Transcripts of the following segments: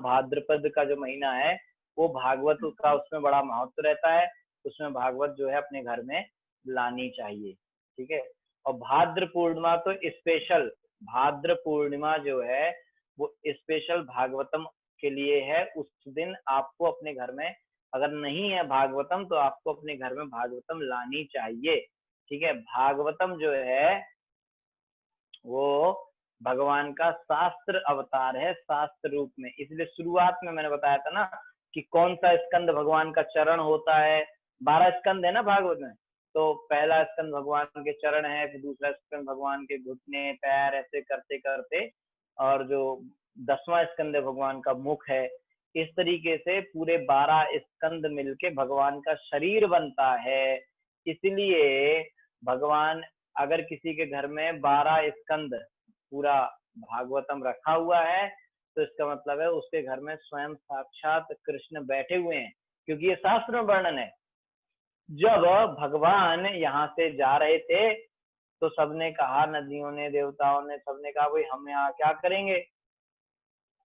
भाद्रपद का जो महीना है वो भागवत का उसमें बड़ा महत्व रहता है, उसमें भागवत जो है अपने घर में लानी चाहिए। ठीक है, और भाद्र पूर्णिमा तो स्पेशल, भाद्र पूर्णिमा जो है वो स्पेशल भागवतम के लिए है। उस दिन आपको अपने घर में, अगर नहीं है भागवतम तो आपको अपने घर में भागवतम लानी चाहिए। ठीक है, भागवतम जो है वो भगवान का शास्त्र अवतार है, शास्त्र रूप में। इसलिए शुरुआत में मैंने बताया था ना कि कौन सा स्कंद भगवान का चरण होता है। 12 स्कंद है ना भागवत में, तो पहला स्कंद भगवान के चरण है, फिर दूसरा स्कंद भगवान के घुटने पैर, ऐसे करते करते, और जो 10वां स्कंद है भगवान का मुख है। इस तरीके से पूरे 12 स्कंद मिलके भगवान का शरीर बनता है। इसलिए भगवान, अगर किसी के घर में 12 स्कंद पूरा भागवतम रखा हुआ है तो इसका मतलब है उसके घर में स्वयं साक्षात कृष्ण बैठे हुए हैं, क्योंकि ये शास्त्र में वर्णन है। जब भगवान यहाँ से जा रहे थे तो सबने कहा, नदियों ने, देवताओं ने, सबने कहा भाई हम यहाँ क्या करेंगे,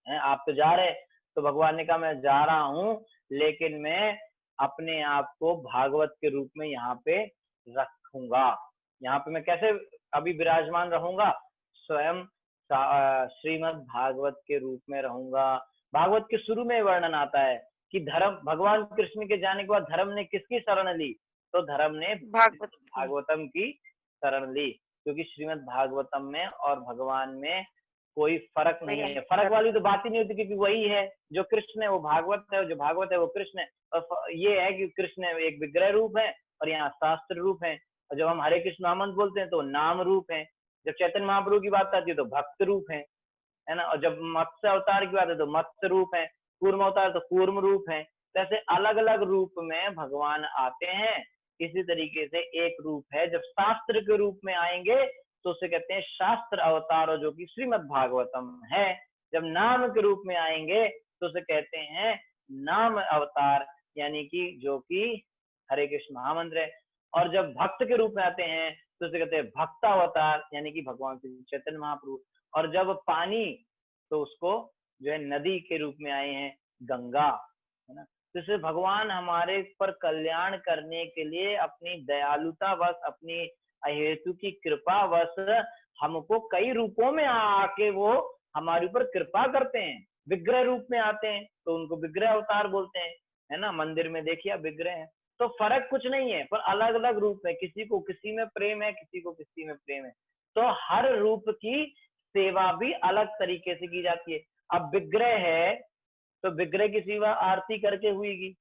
हैं आप तो जा रहे। तो भगवान ने कहा मैं जा रहा हूँ, लेकिन मैं अपने आप को भागवत के रूप में यहाँ पे रखूंगा। यहाँ पे मैं कैसे अभी विराजमान रहूंगा, स्वयं श्रीमद् भागवत के रूप में रहूंगा। भागवत के शुरू में वर्णन आता है कि धर्म, भगवान कृष्ण के जाने के बाद धर्म ने किसकी शरण ली, तो धर्म ने भागवतम की शरण ली, क्योंकि श्रीमद् भागवतम में और भगवान में कोई फर्क नहीं है। फर्क वाली तो बात ही नहीं होती, क्योंकि वही है, जो कृष्ण है वो भागवत है, जो भागवत है वो कृष्ण है। और ये है कि कृष्ण एक विग्रह रूप है और यहाँ शास्त्र रूप है। और जब हम हरे कृष्ण नामंत्र बोलते हैं तो नाम रूप है, जब चैतन्य महाप्रभु की बात आती है तो भक्त रूप है ना। और जब मत्स्य अवतार की बात है तो मत्स्य रूप है, कूर्म अवतार तो कूर्म रूप है। ऐसे अलग अलग रूप में भगवान आते हैं। इसी तरीके से एक रूप है, जब शास्त्र के रूप में आएंगे तो उसे कहते हैं शास्त्र अवतार, जो कि श्रीमद् भागवतम है। जब नाम के रूप में आएंगे तो उसे कहते हैं नाम अवतार, यानी कि जो कि हरे कृष्ण महामंत्र है। और जब भक्त के रूप में आते हैं तो उसे कहते हैं भक्तावतार, यानी कि भगवान श्री चैतन्य महाप्रभु। और जब पानी, तो उसको जो है नदी के रूप में आए हैं, गंगा, है ना। तो इसे भगवान हमारे पर कल्याण करने के लिए अपनी दयालुता बस, अपनी अहेतु की कृपा बस हमको कई रूपों में आके वो हमारे ऊपर कृपा करते हैं। विग्रह रूप में आते हैं तो उनको विग्रह अवतार बोलते हैं, है ना। मंदिर में देखिए विग्रह है, तो फर्क कुछ नहीं है, पर अलग अलग रूप में, किसी को किसी में प्रेम है, किसी को किसी में प्रेम है। तो हर रूप की सेवा भी अलग तरीके से की जाती है। अब विग्रह है तो विग्रह की सेवा आरती करके हुईगी।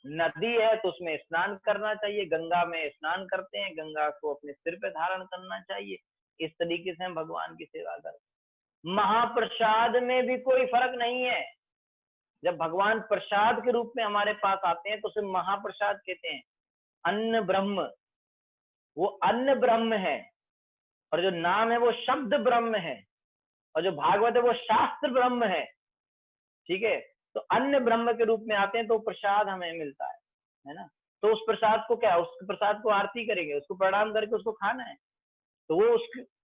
नदी है तो उसमें स्नान करना चाहिए, गंगा में स्नान करते हैं, गंगा को अपने सिर पे धारण करना चाहिए। इस तरीके से हम भगवान की सेवा करते। महाप्रसाद में भी कोई फर्क नहीं है। जब भगवान प्रसाद के रूप में हमारे पास आते हैं तो उसे महाप्रसाद कहते हैं। अन्न ब्रह्म, वो अन्न ब्रह्म है, और जो नाम है वो शब्द ब्रह्म है, और जो भागवत है वो शास्त्र ब्रह्म है। ठीक है, तो अन्न ब्रह्म के रूप में आते हैं तो प्रसाद हमें मिलता है ना। तो उस प्रसाद को क्या, उस प्रसाद को आरती करेंगे, उसको प्रणाम करके उसको खाना है। तो वो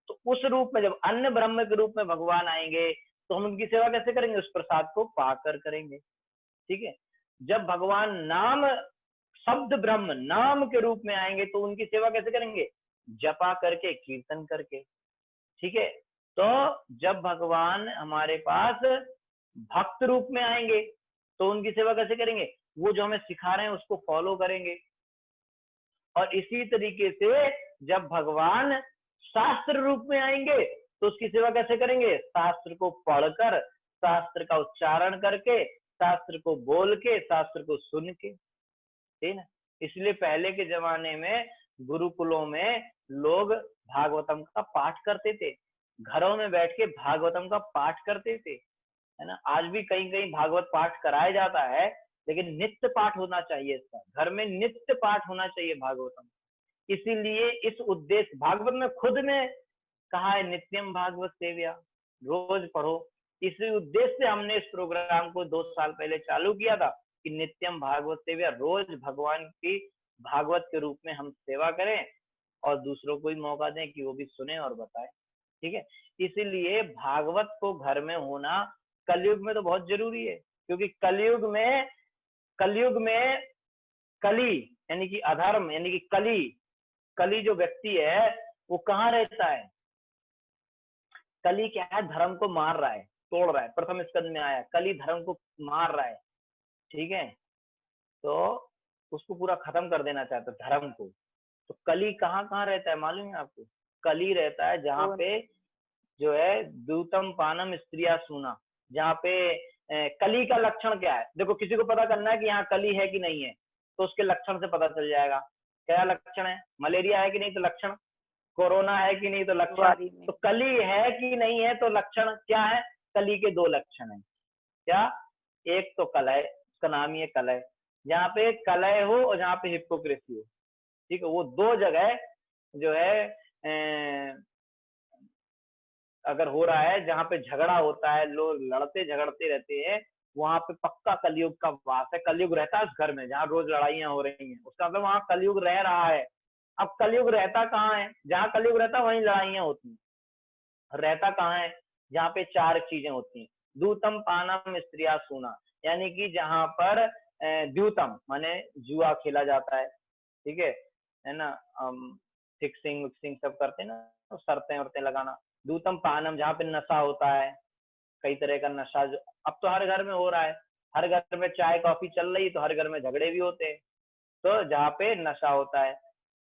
तो उस रूप में जब अन्न ब्रह्म के रूप में भगवान आएंगे तो हम उनकी सेवा कैसे करेंगे, उस प्रसाद को पाकर करेंगे। ठीक है, जब भगवान नाम शब्द ब्रह्म नाम के रूप में आएंगे तो उनकी सेवा कैसे करेंगे, जपा करके, कीर्तन करके। ठीक है, तो जब भगवान हमारे पास भक्त रूप में आएंगे तो उनकी सेवा कैसे करेंगे, वो जो हमें सिखा रहे हैं उसको फॉलो करेंगे। और इसी तरीके से जब भगवान शास्त्र रूप में आएंगे तो उसकी सेवा कैसे करेंगे, शास्त्र को पढ़कर, शास्त्र का उच्चारण करके, शास्त्र को बोल के, शास्त्र को सुन के, ठीक ना। इसलिए पहले के जमाने में गुरुकुलों में लोग भागवतम का पाठ करते थे, घरों में बैठ के भागवतम का पाठ करते थे, है ना। आज भी कहीं कहीं भागवत पाठ कराया जाता है, लेकिन नित्य पाठ होना चाहिए, इसका घर में नित्य पाठ होना चाहिए भागवतम। इसीलिए इस उद्देश्य, भागवत में खुद में कहा है नित्यम भागवत सेव्या, रोज पढ़ो। इसी उद्देश्य से हमने इस प्रोग्राम को 2 साल पहले चालू किया था कि नित्यम भागवत सेव्या, रोज भगवान की भागवत के रूप में हम सेवा करें और दूसरों को भी मौका दें कि वो भी सुने और बताएं। ठीक है, इसीलिए भागवत को घर में होना कलयुग में तो बहुत जरूरी है, क्योंकि कलयुग में कली यानी कि अधर्म यानी कि कली जो व्यक्ति है वो कहाँ रहता है? कली क्या है? धर्म को मार रहा है, तोड़ रहा है। प्रथम स्कंद में आया कली धर्म को मार रहा है, ठीक है, तो उसको पूरा खत्म कर देना चाहता है धर्म को। तो कली कहाँ कहाँ रहता है मालूम है आपको? कली रहता है जहाँ पे जो है द्यूतम पानम स्त्रिया सूना, जहाँ पे कली का लक्षण क्या है? देखो किसी को पता करना है कि यहाँ कली है कि नहीं है, तो उसके लक्षण से पता चल जाएगा। क्या लक्षण है? मलेरिया है कि नहीं तो लक्षण, कोरोना है कि नहीं तो लक्षण, तो कली है कि नहीं है तो लक्षण क्या है? कली के 2 लक्षण है। क्या? एक तो कलय, उसका नाम ही है कलय, जहाँ पे कलय हो और जहाँ पे हिपोक्रेसी हो, ठीक है, वो 2 जगह जो है अगर हो रहा है, जहाँ पे झगड़ा होता है, लोग लड़ते झगड़ते रहते हैं, वहां पे पक्का कलयुग का वास है। कलयुग रहता है उस घर में जहाँ रोज लड़ाइयां हो रही हैं, उसका मतलब वहां कलयुग रह रहा है। अब कलयुग रहता कहाँ है? जहाँ कलयुग रहता है वहीं लड़ाइयां होती हैं। रहता कहाँ है? जहाँ पे 4 चीजें होती हैं। दूतम पानम स्त्रिया सूना, यानी कि जहाँ पर द्यूतम माने जुआ खेला जाता है, ठीक है ना, फिक्सिंग विक्सिंग सब करते हैं ना, तो शर्तें वर्तें लगाना। दूतम पानम, जहाँ पे नशा होता है, कई तरह का नशा जो अब तो हर घर में हो रहा है, हर घर में चाय कॉफी चल रही, तो हर घर में झगड़े भी होते हैं। तो जहाँ पे नशा होता है,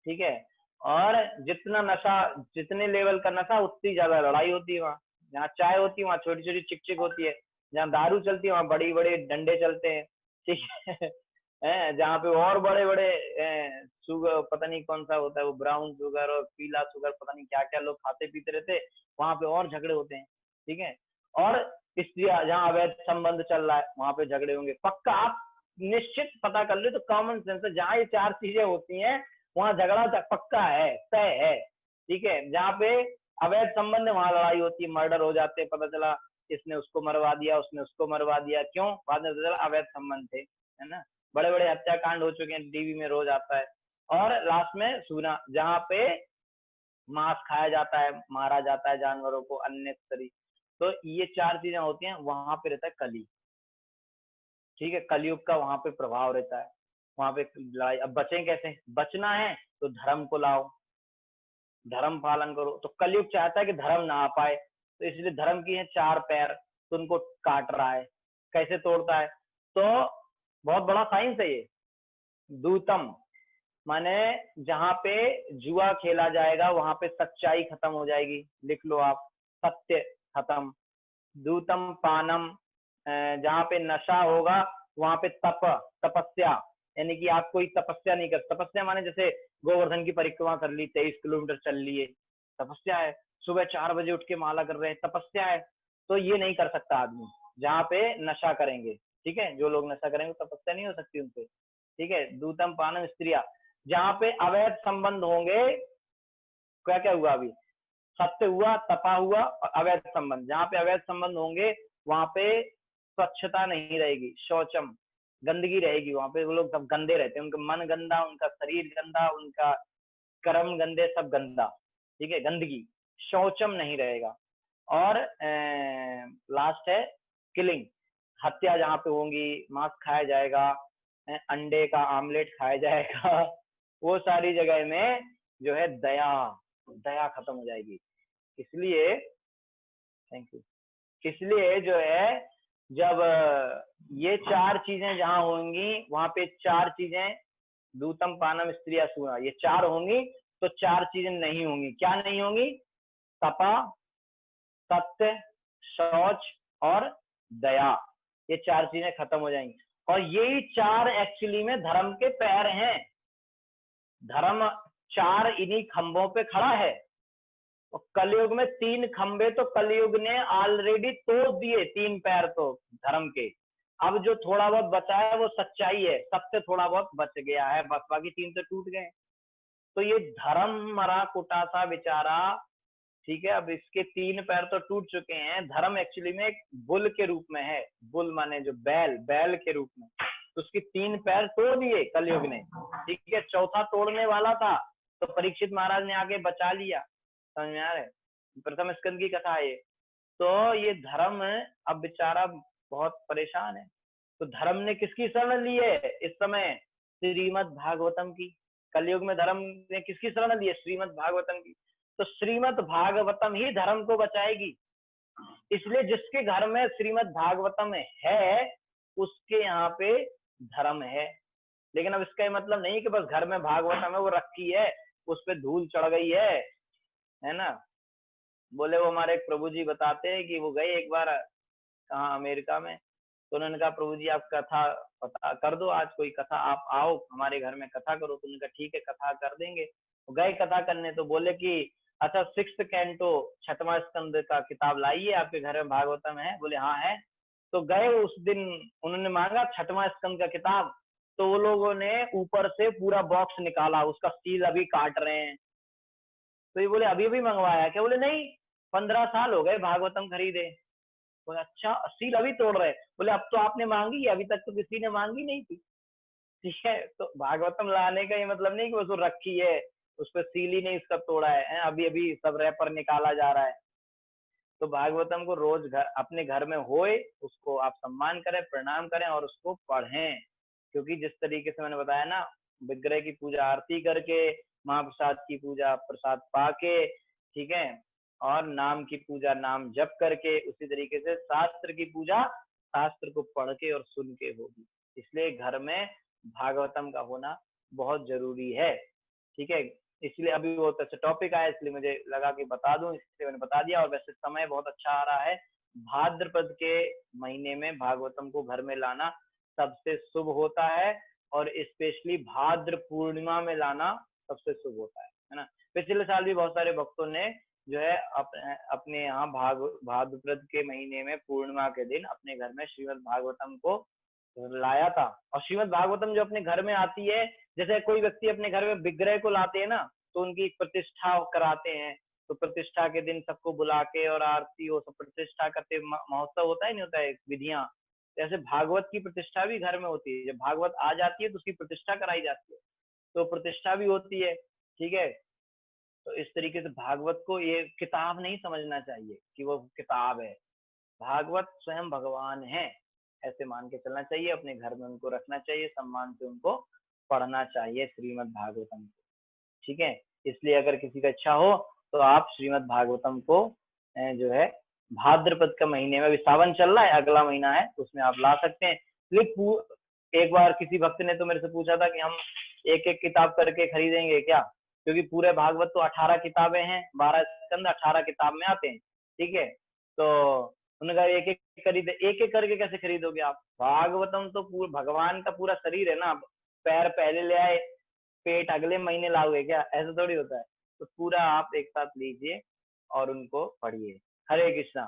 ठीक है, और जितना नशा, जितने लेवल का नशा उतनी ज्यादा लड़ाई होती है वहाँ। जहाँ चाय होती है वहाँ छोटी छोटी चिक चिक होती है, जहाँ दारू चलती है वहाँ बड़ी बड़े डंडे चलते हैं, ठीक है जहाँ पे और बड़े बड़े शुगर, पता नहीं कौन सा होता है वो, ब्राउन शुगर और पीला शुगर, पता नहीं क्या क्या लोग खाते पीते रहते, वहां पे और झगड़े होते हैं, ठीक है। और स्त्रियां, जहाँ अवैध संबंध चल रहा है वहां पे झगड़े होंगे पक्का। आप निश्चित पता कर ले तो कॉमन सेंस है, जहाँ ये 4 चीजें होती हैं वहां झगड़ा पक्का है, तय है, ठीक है। जहाँ पे अवैध संबंध है वहां लड़ाई होती है, मर्डर हो जाते हैं, पता चला इसने उसको मरवा दिया, उसने उसको मरवा दिया, क्यों? बाद में पता चला अवैध संबंध थे, है ना। बड़े बड़े हत्याकांड हो चुके हैं, टीवी में रोज आता है। और लास्ट में सूना, जहाँ पे मांस खाया जाता है, मारा जाता है जानवरों को अननेसेसरी। तो ये 4 चीजें होती हैं, वहां पे रहता है कली, ठीक है। कलयुग का वहां पे प्रभाव रहता है, वहां पे लड़ाई। अब बचें कैसे? बचना है तो धर्म को लाओ, धर्म पालन करो। तो कलयुग चाहता है कि धर्म ना आ पाए, तो इसलिए धर्म की है 4 पैर, तो उनको काट रहा है। कैसे तोड़ता है? तो बहुत बड़ा साइंस है ये। दूतम माने जहां पे जुआ खेला जाएगा वहां पे सच्चाई खत्म हो जाएगी, लिख लो आप, सत्य खत्म। दूतम पानम, जहाँ पे नशा होगा वहां पे तपस्या, यानी कि आप कोई तपस्या नहीं कर, तपस्या माने जैसे गोवर्धन की परिक्रमा कर ली, 23 किलोमीटर चल लिए, तपस्या है। सुबह 4 बजे उठ के माला कर रहे हैं, तपस्या है। तो ये नहीं कर सकता आदमी जहाँ पे नशा करेंगे, ठीक है। जो लोग नशा करेंगे तपस्या नहीं हो सकती उनसे, ठीक है। दूतम पानम स्त्रिया, जहाँ पे अवैध संबंध होंगे, क्या क्या हुआ अभी? सत्य हुआ, तपा हुआ और अवैध संबंध। जहाँ पे अवैध संबंध होंगे वहां पे स्वच्छता नहीं रहेगी, शौचम, गंदगी रहेगी। वहां पे वो लोग सब गंदे रहते हैं, उनका मन गंदा, उनका शरीर गंदा, उनका कर्म गंदे, सब गंदा, ठीक है, गंदगी, शौचम नहीं रहेगा। और लास्ट है किलिंग, हत्या जहाँ पे होंगी, मांस खाया जाएगा, अंडे का आमलेट खाया जाएगा वो सारी जगह में जो है दया, दया खत्म हो जाएगी। इसलिए थैंक यू, इसलिए जो है जब ये 4 चीजें जहां होंगी वहां पे 4 चीजें, दूतम पानम स्त्रिया सूना, ये 4 होंगी तो 4 चीजें नहीं होंगी। क्या नहीं होंगी? तपा, सत्य, शौच और दया, ये 4 चीजें खत्म हो जाएंगी। और यही 4 एक्चुअली में धर्म के पैर हैं। धर्म 4 इन्हीं खंभों पे खड़ा है। कलयुग में 3 खंबे तो कलयुग ने ऑलरेडी तोड़ दिए, 3 पैर तो धर्म के। अब जो थोड़ा बहुत बचा है वो सच्चाई है, सबसे थोड़ा बहुत बच गया है बस, बाकी 3 तो टूट गए। तो ये धर्म मरा कुटासा बेचारा, ठीक है। अब इसके 3 पैर तो टूट चुके हैं। धर्म एक्चुअली में एक बुल के रूप में है, बुल माने जो बैल, बैल के रूप में। तो उसके 3 पैर तोड़ दिए कलयुग ने, ठीक है। चौथा तोड़ने वाला था तो परीक्षित महाराज ने आके बचा लिया। समझ में आ रहा है? प्रथम स्कंद की कथा है ये। तो ये धर्म अब बेचारा बहुत परेशान है। तो धर्म ने किसकी शरण ली है इस समय? श्रीमद् भागवतम की। कलयुग में धर्म ने किसकी शरण ली है? श्रीमद् भागवतम की। तो श्रीमद् भागवतम ही धर्म को बचाएगी। इसलिए जिसके घर में श्रीमद् भागवतम है उसके यहाँ पे धर्म है। लेकिन अब इसका मतलब नहीं कि बस घर में भागवतम है वो रखी है उस पर धूल चढ़ गई है ना। बोले वो हमारे एक प्रभु जी बताते हैं कि वो गए एक बार कहाँ अमेरिका में, तो उन्होंने कहा प्रभु जी आप कथा पता कर दो, आज कोई कथा आप आओ हमारे घर में कथा करो। तो उन्होंने कहा ठीक है कथा कर देंगे। तो गए कथा करने, तो बोले कि अच्छा 6th कैंटो 6वां स्कंद का किताब लाइए, आपके घर में भागवतम है? बोले हाँ है। तो गए उस दिन उन्होंने मांगा 6वां स्कंद का किताब, तो वो लोगों ने ऊपर से पूरा बॉक्स निकाला, उसका सील अभी काट रहे हैं। तो ये बोले अभी अभी मंगवाया क्या? बोले नहीं 15 साल हो गए भागवतम खरीदे। बोले अच्छा सील अभी तोड़ रहे? बोले अब तो आपने मांगी है, अभी तक तो किसी ने मांगी नहीं थी। ठीक है, तो भागवतम लाने का ये मतलब नहीं कि उसको रखी है उस पर सील ही नहीं इसका तोड़ा है, अभी अभी सब रैपर निकाला जा रहा है। तो भागवतम को रोज अपने घर में होए उसको आप सम्मान करें, प्रणाम करें और उसको पढ़ें। क्योंकि जिस तरीके से मैंने बताया ना, विग्रह की पूजा आरती करके, महाप्रसाद की पूजा प्रसाद पाके, ठीक है, और नाम की पूजा नाम जप करके, उसी तरीके से शास्त्र की पूजा शास्त्र को पढ़ के और सुन के होगी। इसलिए घर में भागवतम का होना बहुत जरूरी है। ठीक है, इसलिए अभी बहुत अच्छा टॉपिक आया इसलिए मुझे लगा कि बता दूं, इसलिए मैंने बता दिया। और वैसे समय बहुत अच्छा आ रहा है, भाद्रपद के महीने में भागवतम को घर में लाना सबसे शुभ होता है, और स्पेशली भाद्र पूर्णिमा में लाना सबसे शुभ होता है ना। पिछले साल भी बहुत सारे भक्तों ने जो है अपने यहाँ भाद्रपद के महीने में पूर्णिमा के दिन अपने घर में श्रीमद् भागवतम को लाया था। और श्रीमद् भागवतम जो अपने घर में आती है, जैसे कोई व्यक्ति अपने घर में विग्रह को लाते हैं ना, तो उनकी प्रतिष्ठा कराते हैं। तो प्रतिष्ठा के दिन सबको बुला के और आरती हो, सब प्रतिष्ठा करते, महोत्सव होता है नहीं होता है विधियां, जैसे भागवत की प्रतिष्ठा भी घर में होती है। जब भागवत आ जाती है तो उसकी प्रतिष्ठा कराई जाती है, तो प्रतिष्ठा भी होती है। ठीक है, तो इस तरीके से भागवत को ये किताब नहीं समझना चाहिए कि वो किताब है, भागवत स्वयं भगवान है, ऐसे मान के चलना चाहिए। अपने घर में उनको रखना चाहिए, सम्मान से उनको पढ़ना चाहिए श्रीमद् भागवतम को। ठीक है, इसलिए अगर किसी का इच्छा हो तो आप श्रीमद् भागवतम को जो है भाद्रपद के महीने में, अभी सावन चल रहा है, अगला महीना है, उसमें आप ला सकते हैं। लेकिन एक बार किसी भक्त ने तो मेरे से पूछा था कि हम एक एक किताब करके खरीदेंगे क्या, क्योंकि पूरे भागवत तो 18 किताबें हैं, 12 स्कंद 18 किताब में आते हैं। ठीक है, तो उन्होंने कहा एक एक खरीदे, एक एक करके कैसे खरीदोगे आप? भागवतम तो पूरा भगवान का पूरा शरीर है ना, पैर पहले ले आए पेट अगले महीने लाओगे क्या? ऐसा थोड़ी होता है। तो पूरा आप एक साथ लीजिए और उनको पढ़िए। हरे कृष्णा।